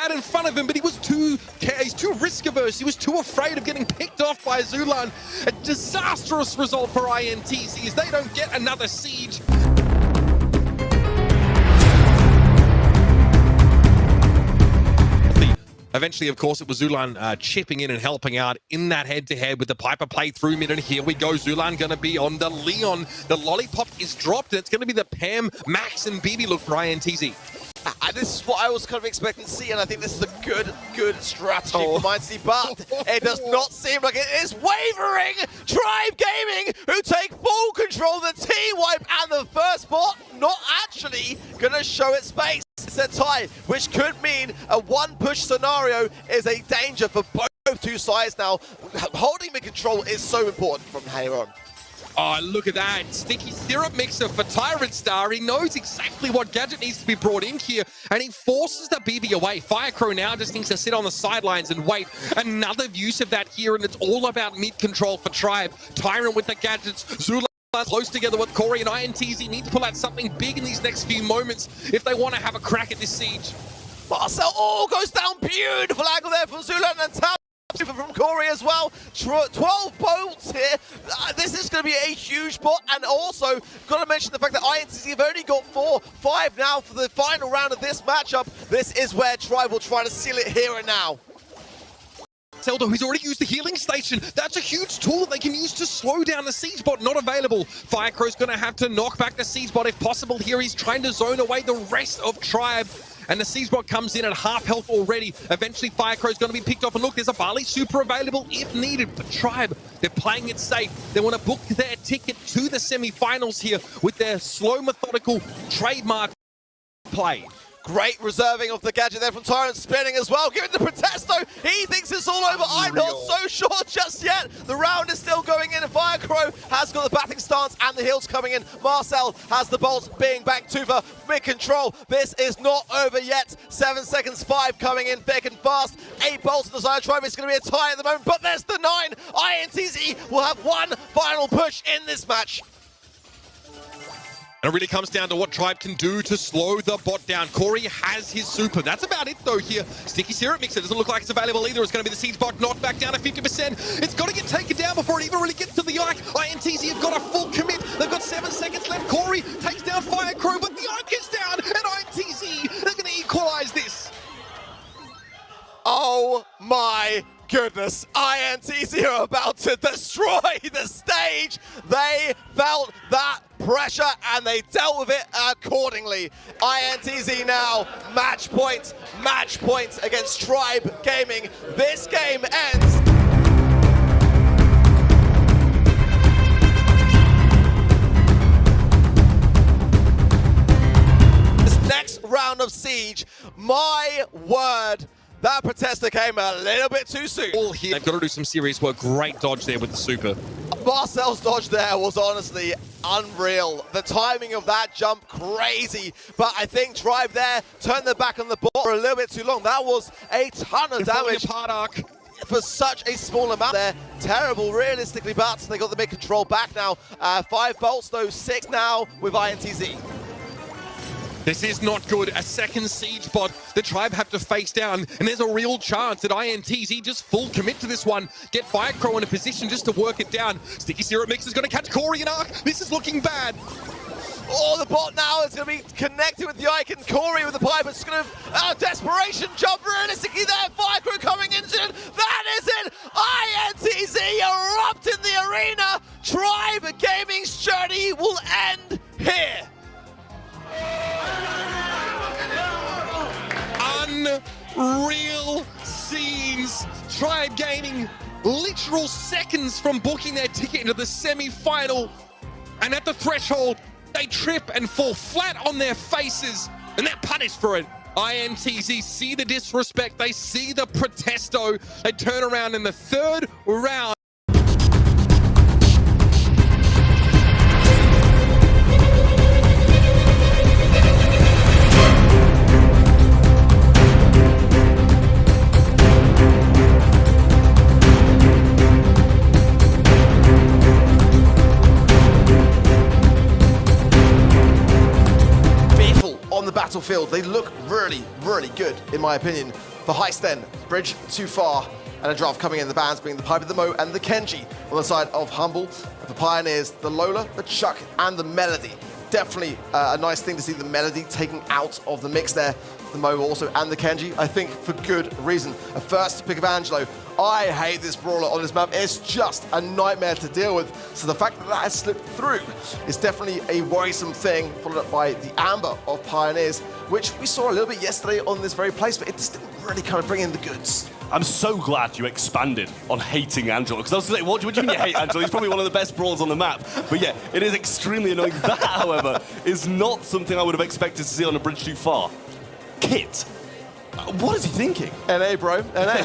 had in front of him, but he's too risk averse. He was too afraid of getting picked off by Zulan. A disastrous result for INTZ as they don't get another siege. Eventually, of course, it was Zulan chipping in and helping out in that head-to-head with the Piper play through mid, and here we go. Zulan going to be on the Leon. The lollipop is dropped, and it's going to be the Pam, Max, and BB look for INTZ. And this is what I was kind of expecting to see, and I think this is a good strategy for INTZ, but it does not seem like it is wavering. Tribe Gaming, who take full control of the T-Wipe, and the first bot not actually going to show its face. It's a tie, which could mean a one-push scenario is a danger for both two sides now. Holding the control is so important from here on. Oh, look at that. Sticky syrup mixer for Tyrant Star. He knows exactly what gadget needs to be brought in here, and he forces the BB away. Firecrow now just needs to sit on the sidelines and wait. Another use of that here, and it's all about mid-control for Tribe. Tyrant with the gadgets. Zula close together with Corey, and INTZ need to pull out something big in these next few moments if they want to have a crack at this siege. Marcel goes down. Beautiful angle there from Zulan and Tap. From Corey as well. 12 bolts here. This is going to be a huge bot, and also got to mention the fact that INTZ have only got 5 now for the final round of this matchup. This is where Tribe will try to seal it here and now. Zelda, he's already used the healing station. That's a huge tool that they can use to slow down the siege bot. Not available. Firecrow's going to have to knock back the siege bot if possible. Here he's trying to zone away the rest of Tribe. And the siege bot comes in at half health already. Eventually, Firecrow's going to be picked off. And look, there's a Barley super available if needed. But Tribe, they're playing it safe. They want to book their ticket to the semi-finals here with their slow, methodical, trademark play. Great reserving of the gadget there from Tyrant, spinning as well. Giving the Protesto, he thinks it's all over. I'm not so sure just yet. The round is still going in, and Firecrow has got the batting stance and the heals coming in. Marcel has the bolts being back to the mid-control. This is not over yet. 7 seconds, 5 coming in thick and fast. 8 bolts to the side of Tribe. It's going to be a tie at the moment, but there's the 9. INTZ will have one final push in this match. And it really comes down to what Tribe can do to slow the bot down. Corey has his super. That's about it, though, here. Sticky Syrup Mixer doesn't look like it's available either. It's going to be the siege bot knocked back down to 50%. It's got to get taken down before it even really gets to the Ike. INTZ have got a full commit. They've got 7 seconds left. Corey takes down Firecrow, but the Ike is down, and INTZ, they're going to equalize this. Oh my goodness, INTZ are about to destroy the stage. They felt that pressure and they dealt with it accordingly. INTZ now match point against Tribe Gaming. This game ends. This next round of Siege, my word, that Protester came a little bit too soon. All here, they've got to do some serious work. Great dodge there with the super. Marcel's dodge there was honestly unreal. The timing of that jump, crazy. But I think Tribe there turned their back on the ball for a little bit too long. That was a ton of damage for such a small amount there. Terrible, realistically, but they got the mid-control back now. 5 bolts, though, 6 now with INTZ. This is not good. A second siege bot the Tribe have to face down, and there's a real chance that INTZ just full commit to this one. Get Firecrow in a position just to work it down. Sticky Syrup Mix is going to catch Corey and Ark. This is looking bad. Oh, the bot now is going to be connected with the Ike, and Corey with the pipe. It's going to desperation jump realistically there. Firecrow coming into it. That is it. INTZ erupt in the arena. Tribe Gaming's journey will end here. Unreal scenes. Tribe Gaming literal seconds from booking their ticket into the semi-final, and at the threshold they trip and fall flat on their faces, and they're punished for it. INTZ see the disrespect, they see the protesto, they turn around in the 3rd round. Battlefield, they look really good in my opinion. For heist then, bridge too far, and a draft coming in, the bands being the Piper, the Mo, and the Kenji. On the side of Humble, the Pioneers, the Lola, the Chuck, and the Melody. Definitely a nice thing to see the Melody taken out of the mix there. The Mo also, and the Kenji, I think for good reason. A first pick of Angelo. I hate this brawler on this map. It's just a nightmare to deal with. So the fact that that has slipped through is definitely a worrisome thing, followed up by the Amber of Pioneers, which we saw a little bit yesterday on this very place, but it just didn't really kind of bring in the goods. I'm so glad you expanded on hating Angelo, because I was like, what do you mean you hate Angelo? He's probably one of the best brawlers on the map. But yeah, it is extremely annoying. That, however, is not something I would have expected to see on a bridge too far. Kit, what is he thinking? NA, bro, NA.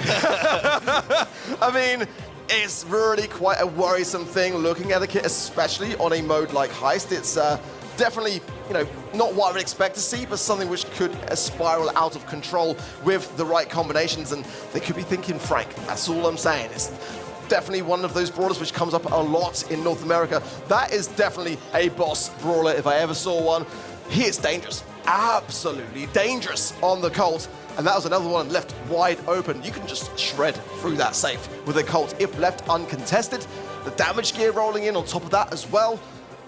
I mean, it's really quite a worrisome thing looking at the Kit, especially on a mode like Heist. It's definitely, you know, not what I would expect to see, but something which could spiral out of control with the right combinations, and they could be thinking Frank. That's all I'm saying. It's definitely one of those brawlers which comes up a lot in North America. That is definitely a boss brawler if I ever saw one. He is dangerous, absolutely dangerous on the Colt, and that was another one left wide open. You can just shred through that safe with a Colt if left uncontested. The damage gear rolling in on top of that as well.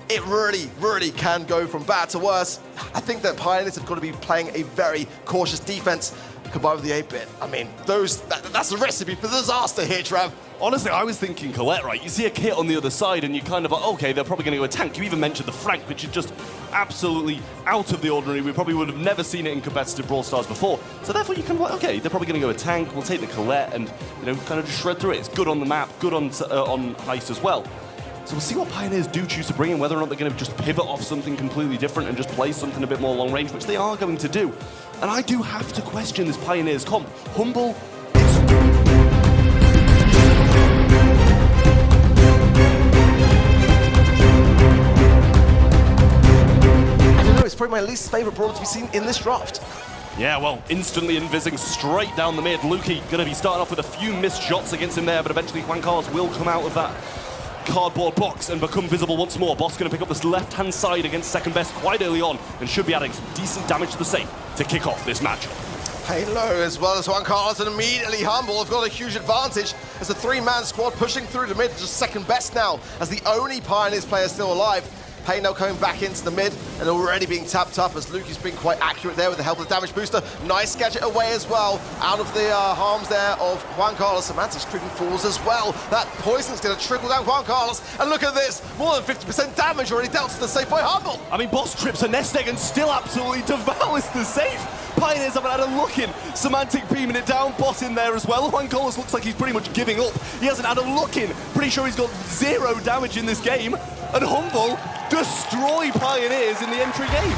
It really, really can go from bad to worse. I think that Pioneers have got to be playing a very cautious defense combined with the 8-bit. I mean, that's a recipe for disaster here, Trav. Honestly, I was thinking Colette, right? You see a Kit on the other side and you kind of like, okay, they're probably going to go a tank. You even mentioned the Frank, which is just absolutely out of the ordinary. We probably would have never seen it in competitive Brawl Stars before. So therefore you can like, okay, they're probably going to go a tank. We'll take the Colette and, you know, kind of just shred through it. It's good on the map, good on Heist as well. So we'll see what Pioneers do choose to bring in, whether or not they're going to just pivot off something completely different and just play something a bit more long range, which they are going to do. And I do have to question this Pioneers comp. Humble, I don't know, it's probably my least favorite brawler to be seen in this draft. yeah, well, instantly invising straight down the mid. Lukey going to be starting off with a few missed shots against him there, but eventually Juan Carlos will come out of that cardboard box and become visible once more. Boss going to pick up this left-hand side against second best quite early on and should be adding some decent damage to the safe to kick off this matchup. Halo as well as Juan Carlos, and immediately Humble have got a huge advantage as the three-man squad pushing through the mid, just second best now as the only Pioneers player still alive. Hayno coming back into the mid and already being tapped up as Lukey's been quite accurate there with the help of the damage booster. Nice gadget away as well, out of the harms there of Juan Carlos. Semantic's creeping forwards as well. That poison's going to trickle down Juan Carlos, and look at this, more than 50% damage already dealt to the safe by Humble. I mean, Boss trips a nest egg and still absolutely devours the safe. Pioneers haven't had a look in. Semantic beaming it down, Boss in there as well. Juan Carlos looks like he's pretty much giving up. He hasn't had a look in. Pretty sure he's got 0 damage in this game. And Humble destroy Pioneers in the entry game.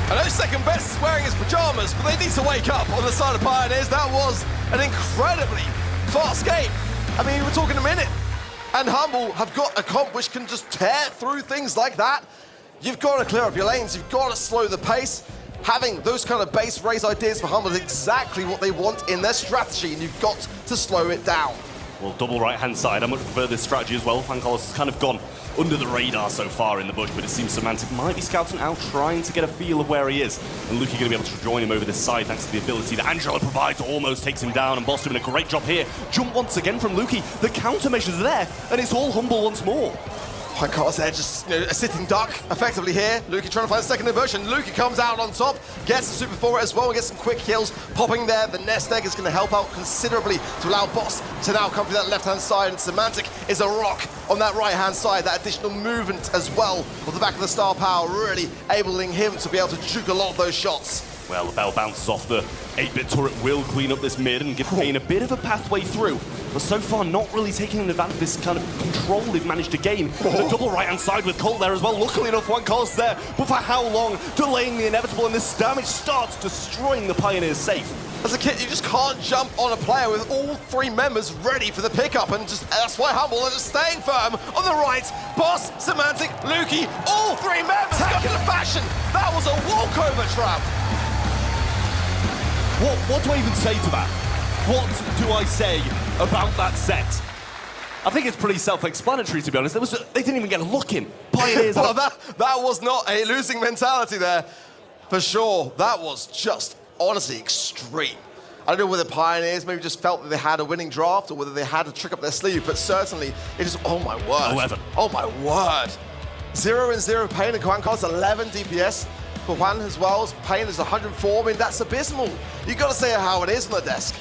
I know second best is wearing his pajamas, but they need to wake up on the side of Pioneers. That was an incredibly fast game. I mean, we're talking a minute. And Humble have got a comp which can just tear through things like that. You've got to clear up your lanes. You've got to slow the pace. Having those kind of base race ideas for Humble is exactly what they want in their strategy, and you've got to slow it down. Well, double right-hand side, I much prefer this strategy as well. Juan Carlos has kind of gone under the radar so far in the bush, but it seems Semantic might be scouting out, trying to get a feel of where he is. And Lukey going to be able to join him over this side thanks to the ability that Angelo provides, almost takes him down, and Boss doing a great job here. Jump once again from Lukey. The countermeasures are there, and it's all Humble once more. Juan Carlos there, just a sitting duck effectively here. Lukey trying to find a second inversion. Lukey comes out on top, gets the super forward as well, and gets some quick kills popping there. The nest egg is going to help out considerably to allow Boss to now come through that left-hand side, and Semantic is a rock on that right-hand side. That additional movement as well of the back of the star power really enabling him to be able to juke a lot of those shots. Well, the bell bounces off the 8-bit turret, will clean up this mid and give Kane a bit of a pathway through. But so far, not really taking advantage of this kind of control they've managed to gain. The double right-hand side with Colt there as well. Luckily enough, Juan Carlos there. But for how long? Delaying the inevitable, and this damage starts destroying the Pioneers safe. As a kid, you just can't jump on a player with all 3 members ready for the pickup, and just that's why Humble are just staying firm on the right. Boss, Semantic, Lukey, all 3 members stuck in a fashion. That was a walkover, Trav. What do I even say to that? What do I say about that set? I think it's pretty self-explanatory, to be honest. They didn't even get a look in. Pioneers. Well, that was not a losing mentality there, for sure. That was just honestly extreme. I don't know whether Pioneers maybe just felt that they had a winning draft or whether they had a trick up their sleeve, but certainly it is, oh my word. 11. Oh my word. 0-0 Pain and Kwan costs 11 DPS. For Juan as well, Pain is 104. I mean, that's abysmal. You got to say it how it is on the desk.